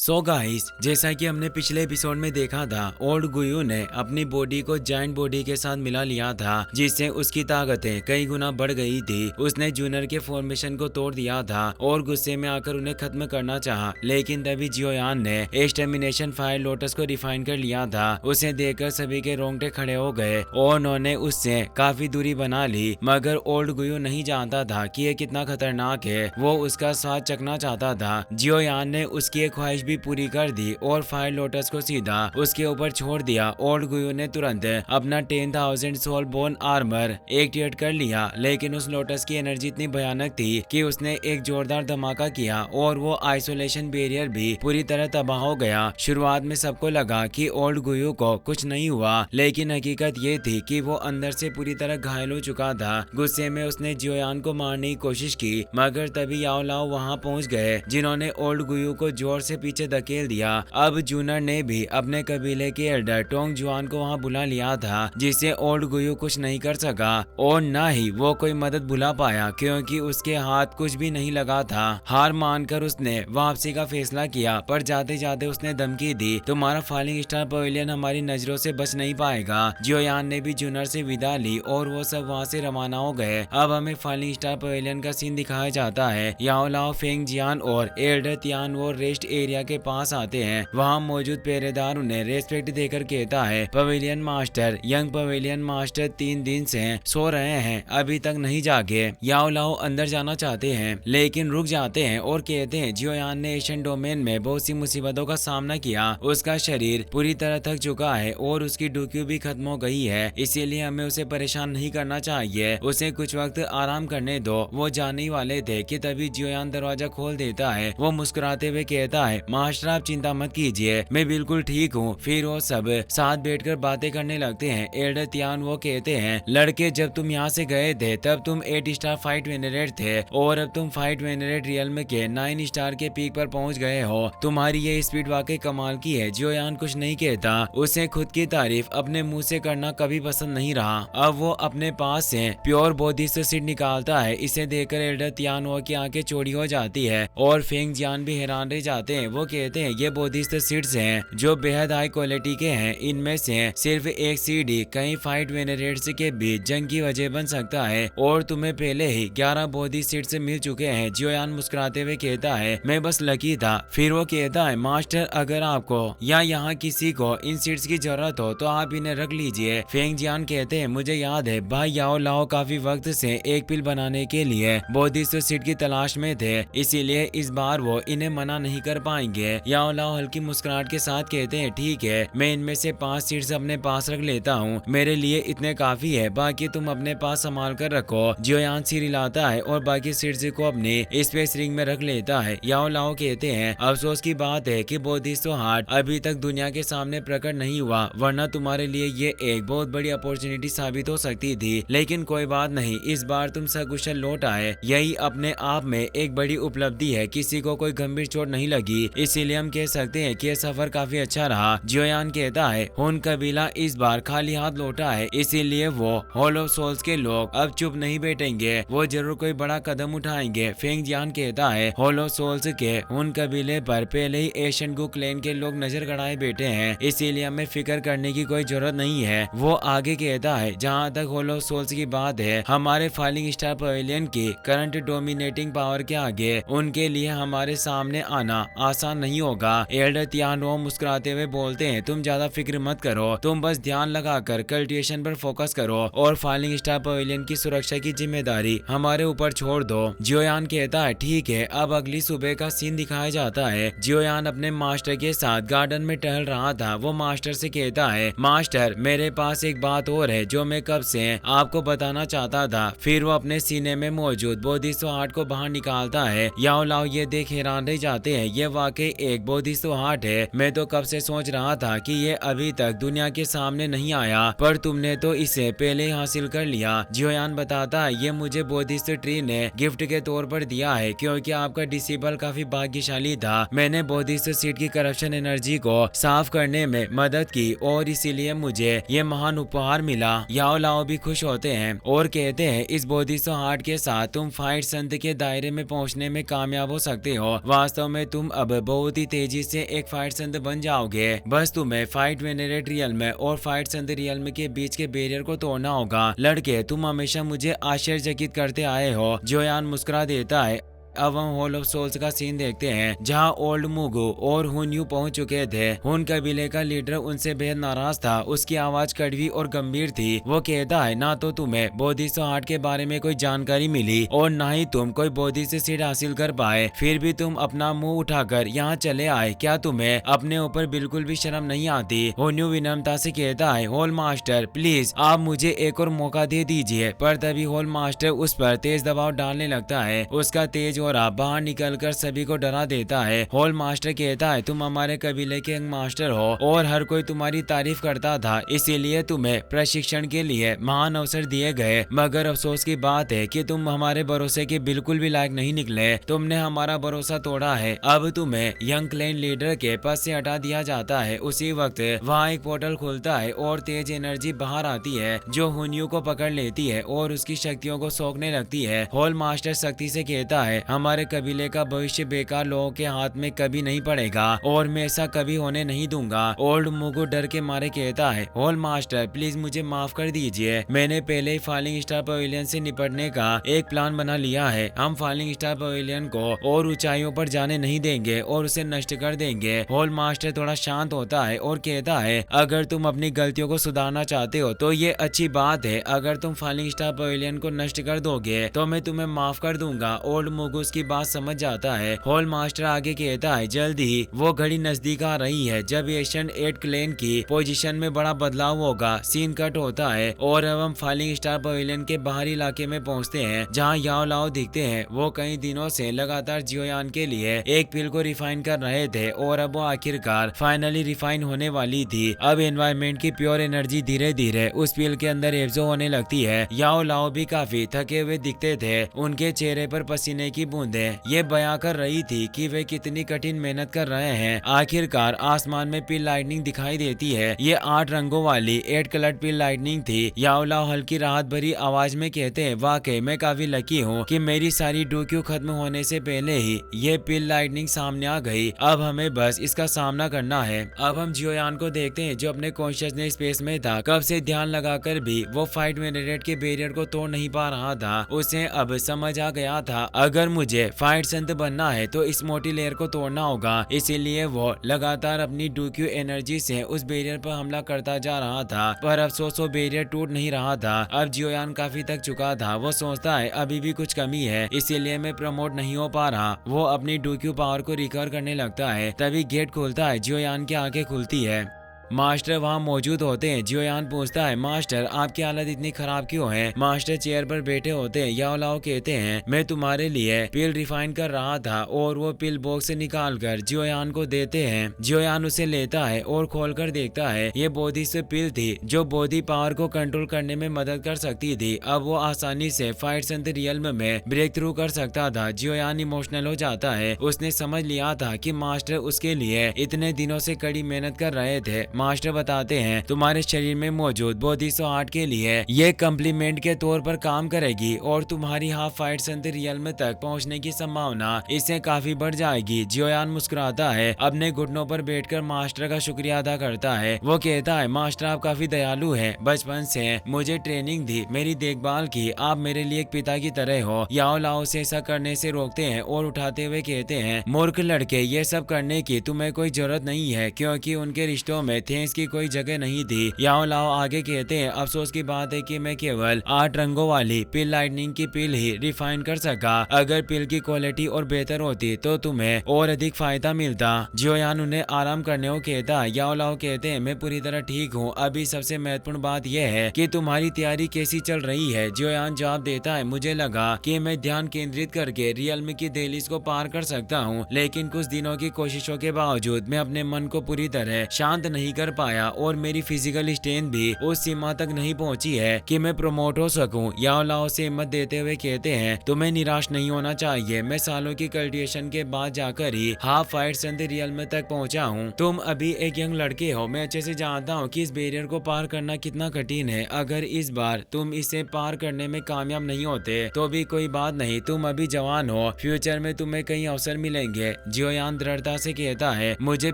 So guys, जैसा कि हमने पिछले एपिसोड में देखा था, ओल्ड गुयू ने अपनी बॉडी को जायंट बॉडी के साथ मिला लिया था, जिससे उसकी ताकतें कई गुना बढ़ गई थी। उसने जूनियर के फॉर्मेशन को तोड़ दिया था और गुस्से में आकर उन्हें खत्म करना चाहा, लेकिन तभी जियोयान ने एक्सटर्मिनेशन फायर लोटस को रिफाइन कर लिया था। उसे देखकर सभी के रोंगटे खड़े हो गए और उन्होंने उससे काफी दूरी बना ली, मगर ओल्ड गुयू नहीं जानता था कि ये कितना खतरनाक है। वो उसका स्वाद चखना चाहता था। जियोयान ने उसकी एक ख्वाहिश भी पूरी कर दी और फायर लोटस को सीधा उसके ऊपर छोड़ दिया। ओल्ड गुयू ने तुरंत अपना 10,000 सोल बोन आर्मर एक्टिवेट कर लिया, लेकिन उस लोटस की एनर्जी इतनी भयानक थी कि उसने एक जोरदार धमाका किया और वो आइसोलेशन बैरियर भी पूरी तरह तबाह हो गया। शुरुआत में सबको लगा कि ओल्ड गुयू को कुछ नहीं हुआ, लेकिन हकीकत ये थी कि वो अंदर से पूरी तरह घायल हो चुका था। गुस्से में उसने जियोयान को मारने की कोशिश की, मगर तभी याओ लाओ वहां पहुंच गए, जिन्होंने ओल्ड गुयू को जोर से पीछे धकेल दिया। अब जूनर ने भी अपने कबीले के एल्डर टोंग जुआन को वहां बुला लिया था, जिससे ओल्ड गुयू कुछ नहीं कर सका और न ही वो कोई मदद बुला पाया, क्योंकि उसके हाथ कुछ भी नहीं लगा था। हार मानकर उसने वापसी का फैसला किया, पर जाते जाते उसने धमकी दी, तुम्हारा फॉलिंग स्टार पवेलियन हमारी नजरों से बच नहीं पाएगा। जियोयान ने भी जूनर से विदा ली और वो सब वहाँ से रवाना हो गए। अब हमें फॉलिंग स्टार पवेलियन का सीन दिखाया जाता है। याओ लाओ, फेंग जियान और एल्डर तियान वो रेस्ट एरिया के पास आते हैं। वहाँ मौजूद पहरेदार उन्हें रेस्पेक्ट देकर कहता है, pavilion master, young pavilion master 3 दिन से सो रहे हैं, अभी तक नहीं जागे। याओ लाओ अंदर जाना चाहते हैं, लेकिन रुक जाते हैं और कहते हैं जियोयान ने एशियन डोमेन में बहुत सी मुसीबतों का सामना किया। उसका शरीर पूरी तरह थक चुका है और उसकी डुक्यू भी खत्म हो गई है, इसीलिए हमें उसे परेशान नहीं करना चाहिए। उसे कुछ वक्त आराम करने दो। वो जाने ही वाले थे कि तभी जियोयान दरवाजा खोल देता है। वो मुस्कुराते हुए कहता है, मास्टर आप चिंता मत कीजिए, मैं बिल्कुल ठीक हूँ। फिर वो सब साथ बैठकर बातें करने लगते हैं। एल्डर तियान वो कहते हैं, लड़के जब तुम यहाँ से गए थे तब तुम 8 स्टार फाइट वेनरेट थे और अब तुम फाइट वेनरेट रियल्म के 9 स्टार के पीक पर पहुँच गए हो। तुम्हारी ये स्पीड वाकई कमाल की है। जियोयान कुछ नहीं कहता, उसे खुद की तारीफ अपने मुंह से करना कभी पसंद नहीं रहा। अब वो अपने पास से प्योर बोधिसत्व सीड निकालता है। इसे देखकर एल्डर तियान की आंखें चौड़ी हो जाती है और फेंग जियान भी हैरान रह जाते हैं। वो कहते हैं, ये बोधिसत्व सीड्स हैं जो बेहद हाई क्वालिटी के हैं। इनमें से सिर्फ एक सीड ही कई फाइट वेनरेट्स के बीच जंग की वजह बन सकता है और तुम्हें पहले ही 11 बोधि सीड्स मिल चुके हैं। जियोयान मुस्कुराते हुए कहता है, मैं बस लकी था। फिर वो कहता है, मास्टर अगर आपको या यहाँ किसी को इन सीड्स की जरूरत हो तो आप इन्हें रख लीजिए। फेंग जियान कहते हैं, मुझे याद है भाई याओ लाओ काफी वक्त से एक पिल बनाने के लिए बोधिसत्व सीड की तलाश में थे, इसीलिए इस बार वो इन्हें मना नहीं कर पाएंगे। याओ लाओ हल्की मुस्कुराहट के साथ कहते हैं, ठीक है, मैं इनमें से 5 सीड्स अपने पास रख लेता हूँ, मेरे लिए इतने काफी है, बाकी तुम अपने पास संभाल कर रखो। जियोयान सिर हिलाता है और बाकी सीड्स को अपनी स्पेस रिंग में रख लेता है। याओ लाओ कहते हैं, अफसोस की बात है कि बोधिसत्व हार्ट अभी तक दुनिया के सामने प्रकट नहीं हुआ, वरना तुम्हारे लिए ये एक बहुत बड़ी अपॉर्चुनिटी साबित हो सकती थी, लेकिन कोई बात नहीं, इस बार तुम सकुशल लौट आए, यही अपने आप में एक बड़ी उपलब्धि है। किसी को कोई गंभीर चोट नहीं लगी, इसीलिए हम कह सकते हैं कि यह सफर काफी अच्छा रहा। जियोयान कहता है, हुन कबीला इस बार खाली हाथ लौटा है, इसीलिए वो हॉलो सोल्स के लोग अब चुप नहीं बैठेंगे, वो जरूर कोई बड़ा कदम उठाएंगे। फेंग जियान कहता है, हॉलो सोल्स के हुन कबीले पर पहले ही एशियन गु क्लैन के लोग नजर गड़ाए बैठे हैं, इसीलिए हमें फिक्र करने की कोई जरूरत नहीं है। वो आगे कहता है, जहाँ तक हॉलो सोल्स की बात है, हमारे फॉलिंग स्टार पवेलियन की करंट डोमिनेटिंग पावर के आगे उनके लिए हमारे सामने आना आसान नहीं होगा। एल्डर तियान मुस्कुराते हुए बोलते हैं, तुम ज्यादा फिक्र मत करो, तुम बस ध्यान लगाकर कल्टिवेशन पर फोकस करो और फॉलिंग स्टार पवेलियन की सुरक्षा की जिम्मेदारी हमारे ऊपर छोड़ दो। जियोयान कहता है, ठीक है। अब अगली सुबह का सीन दिखाया जाता है। जियोयान अपने मास्टर के साथ गार्डन में टहल रहा था। वो मास्टर से कहता है, मास्टर मेरे पास एक बात और है जो मैं कब से आपको बताना चाहता था। फिर वो अपने सीने में मौजूद बोधिसत्व हार्ट को बाहर निकालता है। याओ लाओ ये देख हैरान रह जाते हैं, ये वाकई एक बोधिसत्व हार्ट है। मैं तो कब से सोच रहा था कि ये अभी तक दुनिया के सामने नहीं आया, पर तुमने तो इसे पहले ही हासिल कर लिया। जियोयान बताता है, ये मुझे बोधिसत्व ट्री ने गिफ्ट के तौर पर दिया है, क्योंकि आपका डिसेबल काफी भाग्यशाली था। मैंने बोधिसत्व सीड की करप्शन एनर्जी को साफ करने में मदद की और इसीलिए मुझे ये महान उपहार मिला। याओ लाओ भी खुश होते हैं और कहते हैं, इस बोधिसत्व हार्ट के साथ तुम फाइट संत के दायरे में पहुंचने में कामयाब हो सकते हो। वास्तव में तुम अब बहुत ही तेजी से एक फाइट संत बन जाओगे। बस तुम्हें फाइट वेनरेट रियल्म और फाइट संत रियल्म के बीच के बैरियर को तोड़ना होगा। लड़के, तुम हमेशा मुझे आश्चर्यचकित करते आए हो। जोयान मुस्कुरा देता है। अब हम हॉल ऑफ सोल्स का सीन देखते हैं, जहां ओल्ड मुगु और हुनयू पहुंच चुके थे। हुन कबीले का लीडर उनसे बेहद नाराज था। उसकी आवाज कड़वी और गंभीर थी। वो कहता है, ना तो तुम्हें बोधिसो हार्ट के बारे में कोई जानकारी मिली और ना ही तुम कोई बोधि से सीट हासिल कर पाए, फिर भी तुम अपना मुंह उठाकर यहाँ चले आए। क्या तुम्हें अपने ऊपर बिल्कुल भी शर्म नहीं आती? हुनयू विनम्रता से कहता है, होल मास्टर प्लीज आप मुझे एक और मौका दे दीजिए। पर तभी होल मास्टर उस पर तेज दबाव डालने लगता है। उसका तेज बाहर निकलकर सभी को डरा देता है। होल मास्टर कहता है, तुम हमारे कबीले के यंग मास्टर हो और हर कोई तुम्हारी तारीफ करता था, इसीलिए तुम्हें प्रशिक्षण के लिए महान अवसर दिए गए। मगर अफसोस की बात है कि तुम हमारे भरोसे के बिल्कुल भी लायक नहीं निकले। तुमने हमारा भरोसा तोड़ा है। अब तुम्हें यंग क्लैन लीडर के पद से हटा दिया जाता है। उसी वक्त वहाँ एक पोर्टल खुलता है और तेज एनर्जी बाहर आती है, जो हुनयू को पकड़ लेती है और उसकी शक्तियों को सोखने लगती है। होल मास्टर सख्ती से कहता है, हमारे कबीले का भविष्य बेकार लोगों के हाथ में कभी नहीं पड़ेगा और मैं ऐसा कभी होने नहीं दूंगा। ओल्ड मुगु डर के मारे कहता है, होल मास्टर प्लीज मुझे माफ कर दीजिए। मैंने पहले ही फॉलिंग स्टार पवेलियन से निपटने का एक प्लान बना लिया है। हम फॉलिंग स्टार पवेलियन को और ऊंचाइयों पर जाने नहीं देंगे और उसे नष्ट कर देंगे। होल मास्टर थोड़ा शांत होता है और कहता है, अगर तुम अपनी गलतियों को सुधारना चाहते हो तो ये अच्छी बात है। अगर तुम फॉलिंग स्टार पवेलियन को नष्ट कर दोगे तो मैं तुम्हें माफ कर दूंगा। ओल्ड मुगु की बात समझ जाता है। होल मास्टर आगे कहता है, जल्द ही वो घड़ी नजदीक आ रही है जब एशियन 8 क्लेन की पोजीशन में बड़ा बदलाव होगा। सीन कट होता है और अब हम फॉलिंग स्टार पवेलियन के बाहरी इलाके में पहुंचते हैं, जहां याओ लाओ दिखते हैं। वो कई दिनों से लगातार जियोयान के लिए एक पिल को रिफाइन कर रहे थे और अब वो आखिरकार फाइनली रिफाइन होने वाली थी। अब एनवायरमेंट की प्योर एनर्जी धीरे धीरे उस पिल के अंदर एब्जॉर्ब होने लगती है। याओ लाओ भी काफी थके हुए दिखते थे। उनके चेहरे पर पसीने की बूंदें ये बयां कर रही थी कि वे कितनी कठिन मेहनत कर रहे हैं। आखिरकार आसमान में पिल लाइटनिंग दिखाई देती है। ये 8 रंगों वाली 8 कलर्ड पिल लाइटनिंग थी। याओ लाओ हल्की राहत भरी आवाज में कहते हैं, वाकई मैं काफी लकी हूँ कि मेरी सारी डूक्यू खत्म होने से पहले ही ये पिल लाइटनिंग सामने आ गई। अब हमें बस इसका सामना करना है। अब हम जियोयान को देखते हैं, जो अपने कॉन्शियसनेस स्पेस में था। कब से ध्यान लगाकर भी वो फाइट वेनरेट के बैरियर को तोड़ नहीं पा रहा था। उसे अब समझ आ गया था, अगर मुझे फाइट संत बनना है तो इस मोटी लेयर को तोड़ना होगा। इसीलिए वो लगातार अपनी डूक्यू एनर्जी से उस बैरियर पर हमला करता जा रहा था, पर अफसोस वो बैरियर टूट नहीं रहा था। अब जियोयान काफी थक चुका था। वो सोचता है, अभी भी कुछ कमी है, इसीलिए मैं प्रमोट नहीं हो पा रहा। वो अपनी डूक्यू पावर को रिकवर करने लगता है। तभी गेट खुलता है। जियोयान की आंखें खुलती है। मास्टर वहाँ मौजूद होते हैं। जियोयान पूछता है, मास्टर आपकी हालत इतनी खराब क्यों है? मास्टर चेयर पर बैठे होते हैं। याओ लाओ कहते हैं, मैं तुम्हारे लिए पिल रिफाइन कर रहा था, और वो पिल बॉक्स से निकाल कर जियोयान को देते हैं। जियोयान उसे लेता है और खोलकर देखता है। ये बोधि से पिल थी जो बोधि पावर को कंट्रोल करने में मदद कर सकती थी। अब वो आसानी से फाइट संत रियल्म में ब्रेक थ्रू कर सकता था। जियोयान इमोशनल हो जाता है। उसने समझ लिया था कि मास्टर उसके लिए इतने दिनों से कड़ी मेहनत कर रहे थे। मास्टर बताते हैं, तुम्हारे शरीर में मौजूद बोधिसो हार्ट के लिए ये कम्प्लीमेंट के तौर पर काम करेगी और तुम्हारी हाफ फाइट संत रियल्म तक पहुंचने की संभावना इससे काफी बढ़ जाएगी। जियोयान मुस्कुराता है, अपने घुटनों पर बैठकर मास्टर का शुक्रिया अदा करता है। वो कहता है, मास्टर आप काफी दयालु हैं। बचपन से मुझे ट्रेनिंग दी, मेरी देखभाल की, आप मेरे लिए एक पिता की तरह हो। याओ लाओ से ऐसा करने से रोकते हैं और उठाते हुए कहते हैं, मूर्ख लड़के, ये सब करने की तुम्हें कोई जरूरत नहीं है, क्योंकि उनके रिश्तों में थेंस की कोई जगह नहीं थी। याओ लाओ आगे कहते हैं, अफसोस की बात है कि मैं केवल 8 रंगों वाली पिल लाइटनिंग की पिल ही रिफाइन कर सका। अगर पिल की क्वालिटी और बेहतर होती तो तुम्हें और अधिक फायदा मिलता। जियोयान उन्हें आराम करने को कहता है। याओ लाओ कहते हैं, मैं पूरी तरह ठीक हूँ। अभी सबसे महत्वपूर्ण बात यह है कि तुम्हारी तैयारी कैसी चल रही है। जियोयान जवाब देता है, मुझे लगा कि मैं ध्यान केंद्रित करके रियल्म की दहलीज को पार कर सकता हूँ, लेकिन कुछ दिनों की कोशिशों के बावजूद मैं अपने मन को पूरी तरह शांत नहीं कर पाया और मेरी फिजिकल स्ट्रेंथ भी उस सीमा तक नहीं पहुंची है कि मैं प्रमोट हो सकूं। याओ लाओ से हिम्मत देते हुए कहते हैं तुम्हें निराश नहीं होना चाहिए। मैं सालों की कल्टिवेशन के बाद जाकर ही हाफ फाइट संत रियल में तक पहुंचा हूं। तुम अभी एक यंग लड़के हो। मैं अच्छे से जानता हूं कि इस बैरियर को पार करना कितना कठिन है। अगर इस बार तुम इसे पार करने में कामयाब नहीं होते तो भी कोई बात नहीं, तुम अभी जवान हो, फ्यूचर में तुम्हें कई अवसर मिलेंगे। जियोयान दृढ़ता से कहता है मुझे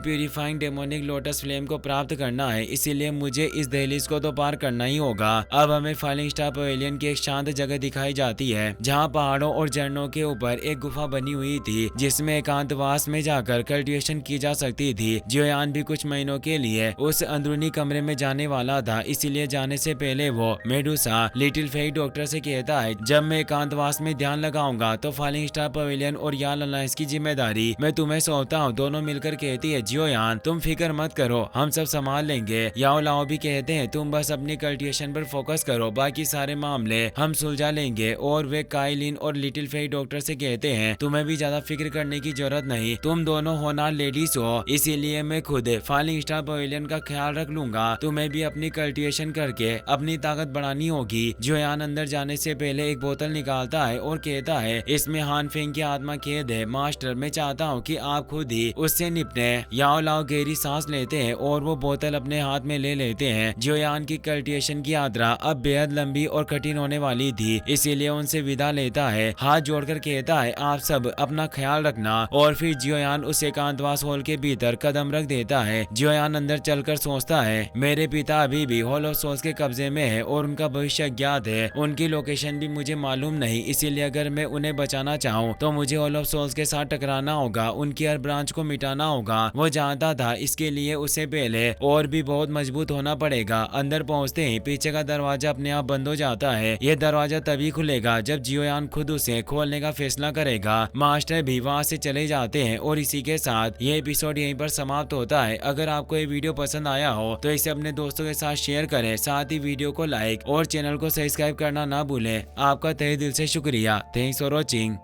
प्यूरिफाइंग डेमोनिक लोटस फ्लेम को प्राप्त करना है, इसीलिए मुझे इस दहलीज को तो पार करना ही होगा। अब हमें फाइलिंग स्टार पवेलियन की एक शांत जगह दिखाई जाती है जहाँ पहाड़ों और झरनों के ऊपर एक गुफा बनी हुई थी जिसमें एकांतवास में जाकर कल्टिवेशन की जा सकती थी। जियोयान भी कुछ महीनों के लिए उस अंदरूनी कमरे में जाने वाला था, इसीलिए जाने से पहले वो मेडुसा लिटिल फेई डॉक्टर से कहता है जब मैं एकांतवास में ध्यान लगाऊंगा तो फाइलिंग स्टार पवेलियन और याल अलायंस की जिम्मेदारी मैं तुम्हें सौंपता हूँ। दोनों मिलकर कहती है जियोयान तुम फिक्र मत करो, हम सब संभाल लेंगे। याओ लाओ भी कहते हैं तुम बस अपनी कल्टिवेशन पर फोकस करो, बाकी सारे मामले हम सुलझा लेंगे। और वे काइलिन और लिटिल फेई डॉक्टर से कहते हैं तुम्हें भी ज्यादा फिक्र करने की जरूरत नहीं, तुम दोनों होनहार लेडीज हो, इसीलिए मैं खुद फाइलिंग स्टार पवेलियन का ख्याल रख लूंगा। तुम्हें भी अपनी कल्टिवेशन करके अपनी ताकत बढ़ानी होगी। जियोयान अंदर जाने से पहले एक बोतल निकालता है और कहता है इसमें हान फेंग की आत्मा कैद है। मास्टर मैं चाहता हूँ कि आप खुद ही उससे निपटे। याओ लाओ गहरी सांस लेते हैं और वो बोतल अपने हाथ में ले लेते हैं। जियोयान की कल्टिवेशन की यात्रा अब बेहद लंबी और कठिन होने वाली थी, इसीलिए उनसे विदा लेता है, हाथ जोड़कर कहता है आप सब अपना ख्याल रखना। और फिर जियोयान उस एकांतवास हॉल के भीतर कदम रख देता है। जियोयान अंदर चलकर सोचता है मेरे पिता अभी भी हॉल ऑफ सोल्स के कब्जे में है और उनका भविष्य अज्ञात है, उनकी लोकेशन भी मुझे मालूम नहीं, इसीलिए अगर मैं उन्हें बचाना चाहूँ तो मुझे हॉल ऑफ सोल्स के साथ टकराना होगा, उनकी हर ब्रांच को मिटाना होगा। वो जानता था इसके लिए उसे पहले और भी बहुत मजबूत होना पड़ेगा। अंदर पहुंचते ही पीछे का दरवाजा अपने आप बंद हो जाता है। यह दरवाजा तभी खुलेगा जब जियोयान खुद उसे खोलने का फैसला करेगा। मास्टर भी वहां से चले जाते हैं और इसी के साथ ये एपिसोड यहीं पर समाप्त होता है। अगर आपको ये वीडियो पसंद आया हो तो इसे अपने दोस्तों के साथ शेयर करें, साथ ही वीडियो को लाइक और चैनल को सब्सक्राइब करना ना भूलें। आपका तहे दिल से शुक्रिया। Thanks for watching.